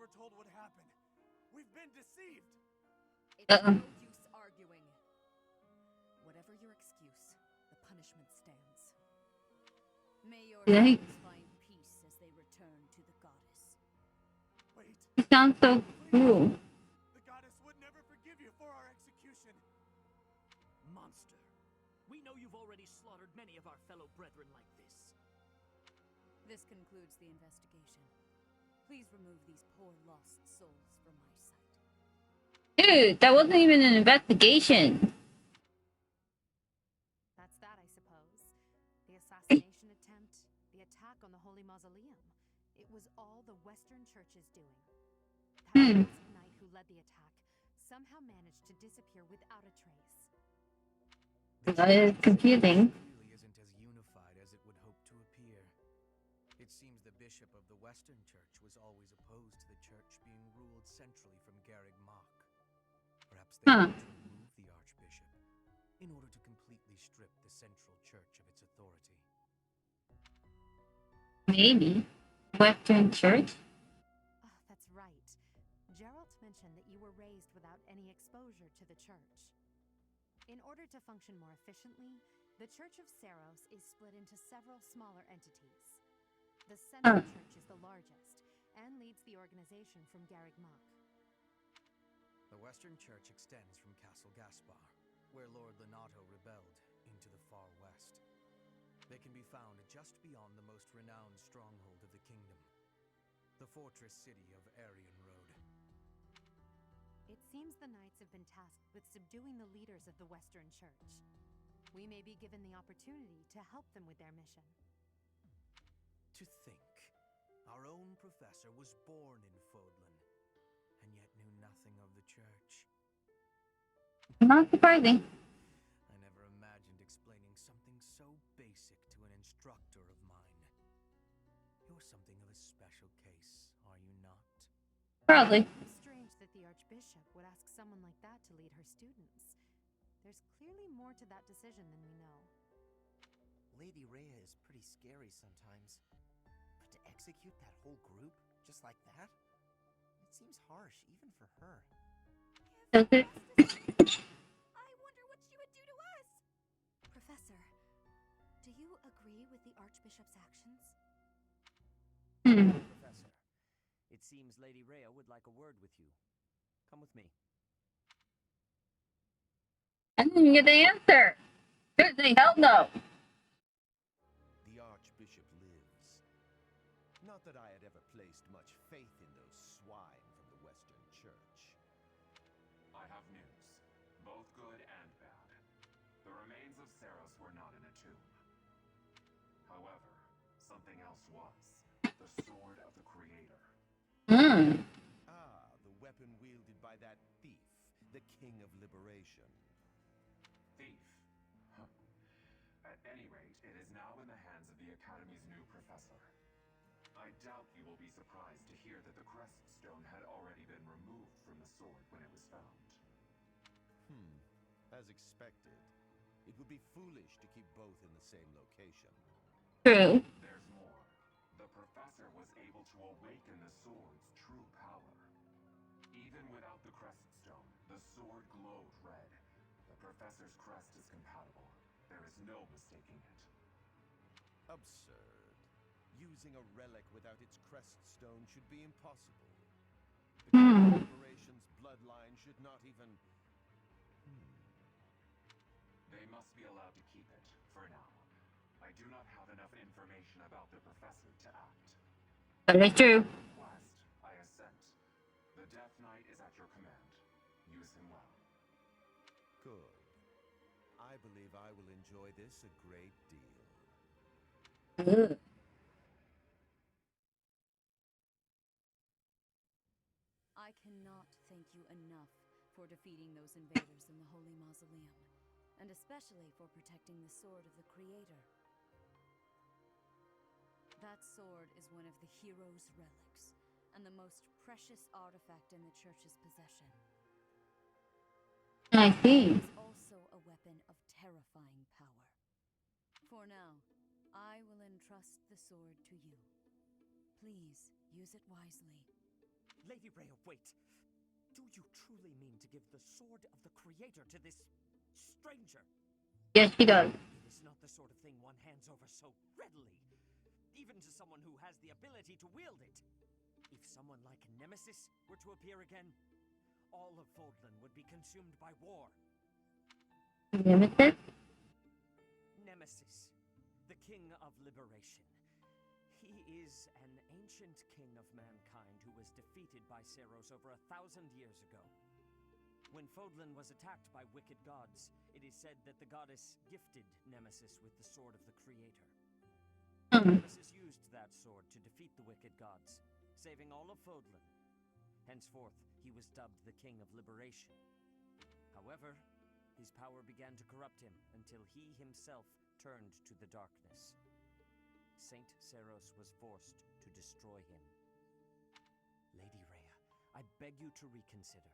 foretold would happen. We've been deceived. It's no use arguing. Whatever your excuse, the punishment stands. May your Yikes. souls find peace as they return to the goddess. Wait, It sounds so cool. the goddess would never forgive you for our execution. Monster. We know you've already slaughtered many of our fellow brethren like this. This concludes the investigation. Please remove these poor lost souls from my sight. Dude, that wasn't even an investigation. That's that, I suppose. The assassination attempt, the attack on the Holy Mausoleum. It was all the Western Church's doing. That masked knight who led the attack somehow managed to disappear without a trace. That is confusing. Really isn't as unified as it would hope to appear. It seems the bishop of the Western Church was always opposed to the church being ruled centrally from Garreg Mach. Perhaps they want to remove the archbishop in order to completely strip the central church of its authority. Maybe. Western Church? Oh, that's right. Geralt mentioned that you were raised without any exposure to the church. In order to function more efficiently, the Church of Seiros is split into several smaller entities. The Central Church is the largest, and leads the organization from Garreg Mach. The Western Church extends from Castle Gaspar, where Lord Lenato rebelled, into the far west. They can be found just beyond the most renowned stronghold of the kingdom, the fortress city of Aryan Road. It seems the knights have been tasked with subduing the leaders of the Western Church. We may be given the opportunity to help them with their mission. To think, our own professor was born in Fodlan, and yet knew nothing of the church. Not surprising. I never imagined explaining something so basic to an instructor of mine. You're something of a special case, are you not? Probably. It's strange that the Archbishop would ask someone like that to lead her students. There's clearly more to that decision than we know. Lady Rhea is pretty scary sometimes. But to execute that whole group just like that? It seems harsh, even for her. Does it? I wonder what she would do to us! Professor, do you agree with the Archbishop's actions? Professor, it seems Lady Rhea would like a word with you. Come with me. I didn't get the answer. There's a hell no. The Archbishop lives. Not that I had ever placed much faith in those swine from the Western Church. I have news, both good and bad. The remains of Seiros were not in a tomb. However, something else was. The Sword of the Creator. Ah, the weapon wielded by that thief, the King of Liberation. Thief. Huh. At any rate, it is now in the hands of the Academy's new professor. I doubt you will be surprised to hear that the crest stone had already been removed from the sword when it was found. As expected. It would be foolish to keep both in the same location. True. There's more. The professor was able to awaken the sword's true power. Even without the crest stone, the sword glowed red. The professor's crest is compatible. There is no mistaking it. Absurd. Using a relic without its crest stone should be impossible. The King of Liberation's bloodline should not even... They must be allowed to keep it, for now. I do not have enough information about the professor to act. That is true. Request, I assent. The Death Knight is at your command. Use him well. Good. I believe I will enjoy this a great deal. I cannot thank you enough for defeating those invaders in the Holy Mausoleum, and especially for protecting the Sword of the Creator. That sword is one of the hero's relics, and the most precious artifact in the Church's possession. I see. It is also a weapon of terrifying power. For now, I will entrust the sword to you. Please use it wisely. Lady Rhea, wait. Do you truly mean to give the sword of the Creator to this stranger? Yes, she does. It is not the sort of thing one hands over so readily, even to someone who has the ability to wield it. If someone like Nemesis were to appear again, all of Fodlan would be consumed by war. Nemesis? Nemesis, the king of liberation. He is an ancient king of mankind who was defeated by Seros over 1,000 years ago. When Fodlan was attacked by wicked gods, it is said that the goddess gifted Nemesis with the sword of the Creator. Nemesis used that sword to defeat the wicked gods, saving all of Fodlan. Henceforth, he was dubbed the King of Liberation. However, his power began to corrupt him until he himself turned to the darkness. Saint Seros was forced to destroy him. Lady Rhea, I beg you to reconsider.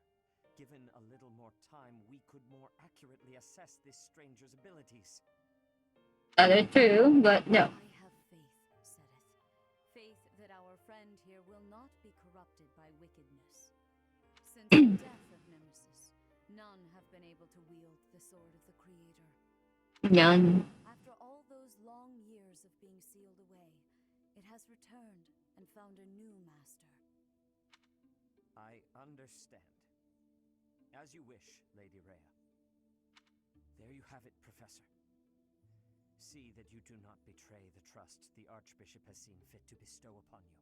Given a little more time, we could more accurately assess this stranger's abilities. That is true, but no. I have faith, Sedith. Faith that our friend here will not be corrupted by wickedness. Since the death of Nemesis, none have been able to wield the sword of the Creator. None. After all those long years of being sealed away, it has returned and found a new master. I understand. As you wish, Lady Rhea. There you have it, Professor. See that you do not betray the trust the Archbishop has seen fit to bestow upon you.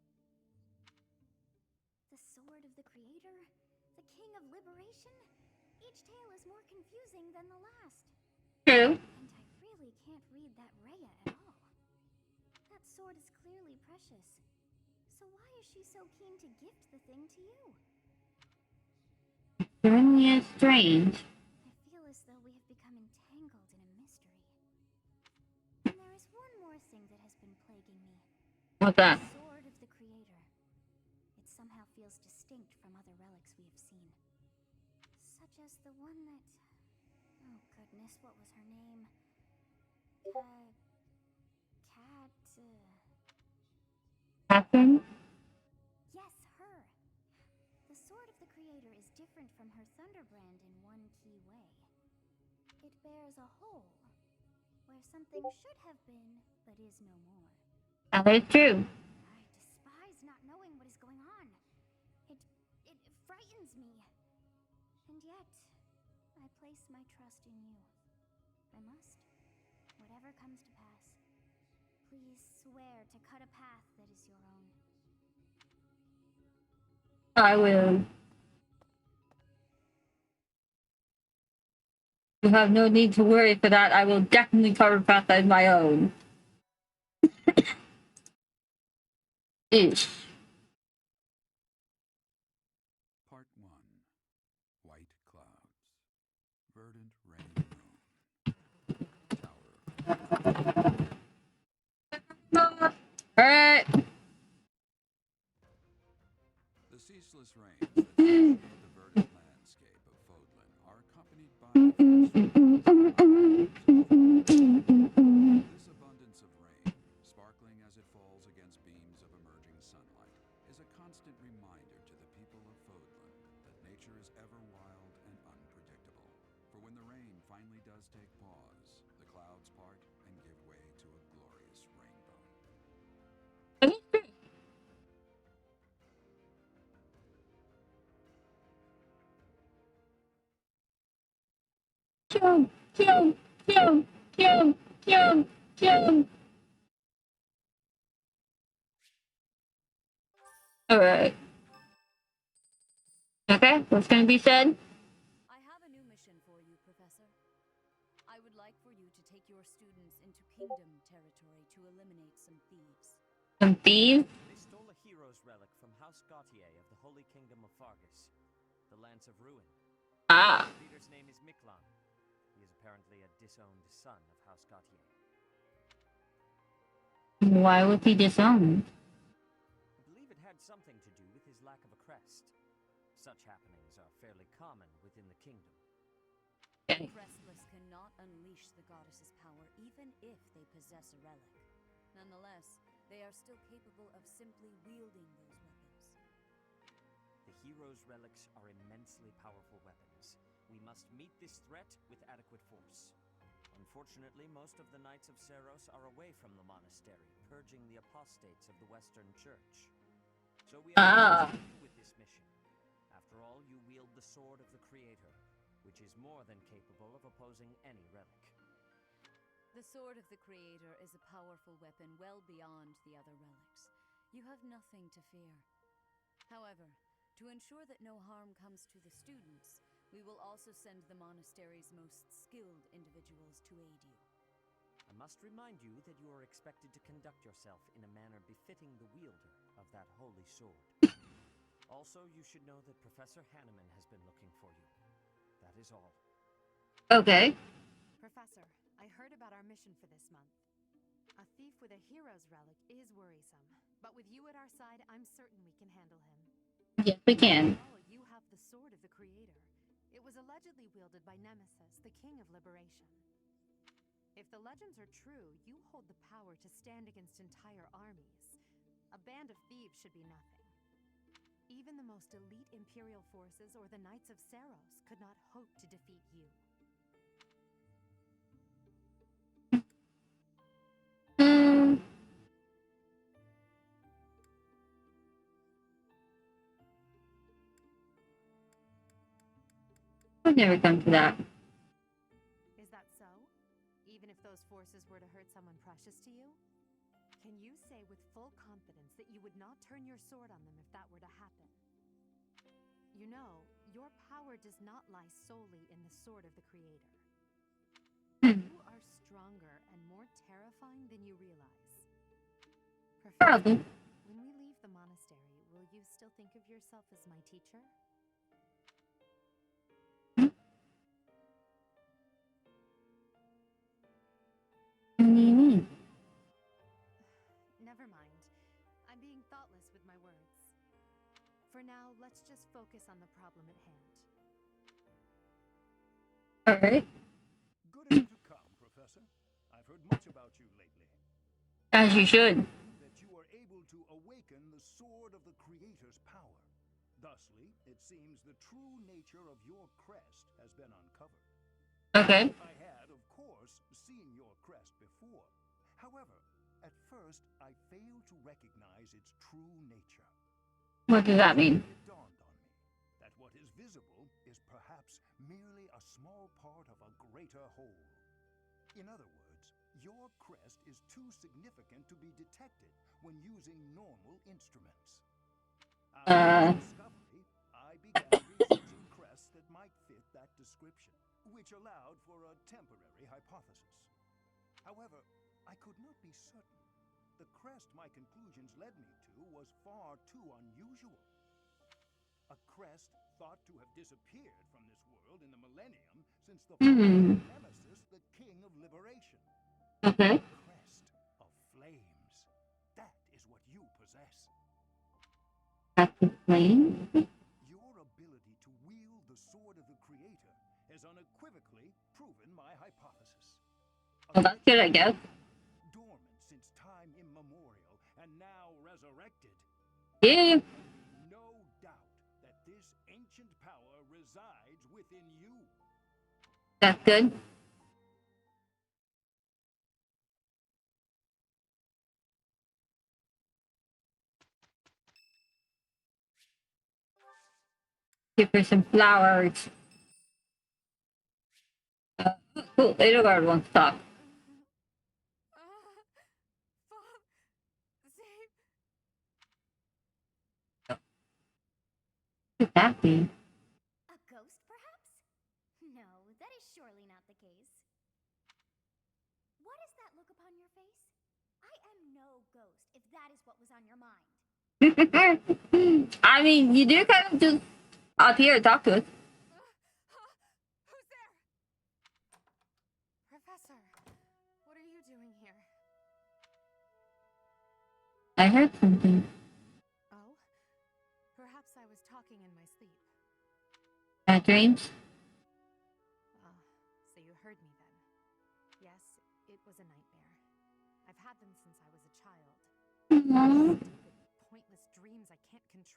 The sword of the Creator? The King of Liberation? Each tale is more confusing than the last. True. And I really can't read that Rhea at all. That sword is clearly precious. So why is she so keen to gift the thing to you? Certainly is strange. I feel as though we have become entangled in a mystery. And there is one more thing that has been plaguing me. What's that? The sword of the Creator. It somehow feels distinct from other relics we have seen. Such as the one that... Oh goodness, what was her name? Catherine? Yes, her. The sword of the Creator is different from her Thunderbrand in one key way. It bears a hole, where something should have been, but is no more. That is true. I despise not knowing what is going on. It frightens me. And yet, I place my trust in you. I must. Whatever comes to pass. Please swear to cut a path that is your own. I will. You have no need to worry for that. I will definitely cover path as my own. Ish. Part 1. White Clouds. Verdant Rain Moon. Tower. Alright. The ceaseless rains that shade the verdant landscape of Fodlan are accompanied by this abundance of rain, sparkling as it falls against beams of emerging sunlight, is a constant reminder to the people of Fodlan that nature is ever wild and unpredictable. For when the rain finally does take pause, the clouds part and give way to a glorious rainbow. Kill, kill, kill, kill, kill, kill. Alright. Okay, what's gonna be said? I have a new mission for you, Professor. I would like for you to take your students into Kingdom territory to eliminate some thieves. Some thieves? They stole a hero's relic from House Gautier of the Holy Kingdom of Fargus, the Lance of Ruin. Ah. The leader's name is Miklan. He is apparently a disowned son of House Gautier. Why was he disowned? I believe it had something to do with his lack of a crest. Such happenings are fairly common within the kingdom. The Crestless cannot unleash the goddess's power even if they possess a relic. Nonetheless, they are still capable of simply wielding those weapons. hero's relics are immensely powerful weapons. We must meet this threat with adequate force. Unfortunately, most of the Knights of Seros are away from the monastery, purging the apostates of the Western Church. So we have to you with this mission. After all, you wield the Sword of the Creator, which is more than capable of opposing any relic. The Sword of the Creator is a powerful weapon well beyond the other relics. You have nothing to fear. However, to ensure that no harm comes to the students, we will also send the monastery's most skilled individuals to aid you. I must remind you that you are expected to conduct yourself in a manner befitting the wielder of that holy sword. Also, you should know that Professor Hanneman has been looking for you. That is all. Okay. Professor, I heard about our mission for this month. A thief with a hero's relic is worrisome, but with you at our side, I'm certain we can handle him. Yes, we can. Oh, you have the Sword of the Creator. It was allegedly wielded by Nemesis, the King of Liberation. If the legends are true, you hold the power to stand against entire armies. A band of thieves should be nothing. Even the most elite Imperial forces or the Knights of Seros could not hope to defeat you. I've never come to that. Is that so? Even if those forces were to hurt someone precious to you? Can you say with full confidence that you would not turn your sword on them if that were to happen? You know, your power does not lie solely in the Sword of the Creator. You are stronger and more terrifying than you realize. Probably. When we leave the monastery, will you still think of yourself as my teacher? What do you mean? Never mind. I'm being thoughtless with my words. For now, let's just focus on the problem at hand. Alright. Good of you to come, Professor. I've heard much about you lately. As you should. That you are able to awaken the Sword of the Creator's power. Thusly, it seems the true nature of your crest has been uncovered. Okay. I had, of course, seen your crest before. However, at first, I failed to recognize its true nature. What does that mean? It dawned on me that what is visible is perhaps merely a small part of a greater whole. In other words, your crest is too significant to be detected when using normal instruments. After this discovery, I began researching crests that might fit that description, which allowed for a temporary hypothesis. However, I could not be certain. The crest my conclusions led me to was far too unusual. A crest thought to have disappeared from this world in the millennium since the fall of Nemesis, the King of Liberation. Okay. A crest of flames. That is what you possess. That's the flame? Your ability to wield the Sword of the Creator has unequivocally proven my hypothesis. Well, that's good, I guess. Dormant since time immemorial and now resurrected. Yeah. No doubt that this ancient power resides within you. That's good. Give her some flowers. Cool, later guard won't stop. What could that be? A ghost, perhaps? No, that is surely not the case. What is that look upon your face? I am no ghost, if that is what was on your mind. I mean, you do kind of just appear and talk to us. Who's there? Professor, what are you doing here? I heard something. Oh? Perhaps I was talking in my sleep. Bad dreams? Ah, so you heard me then. Yes, it was a nightmare. I've had them since I was a child. Aww. Stupid, pointless dreams I can't control.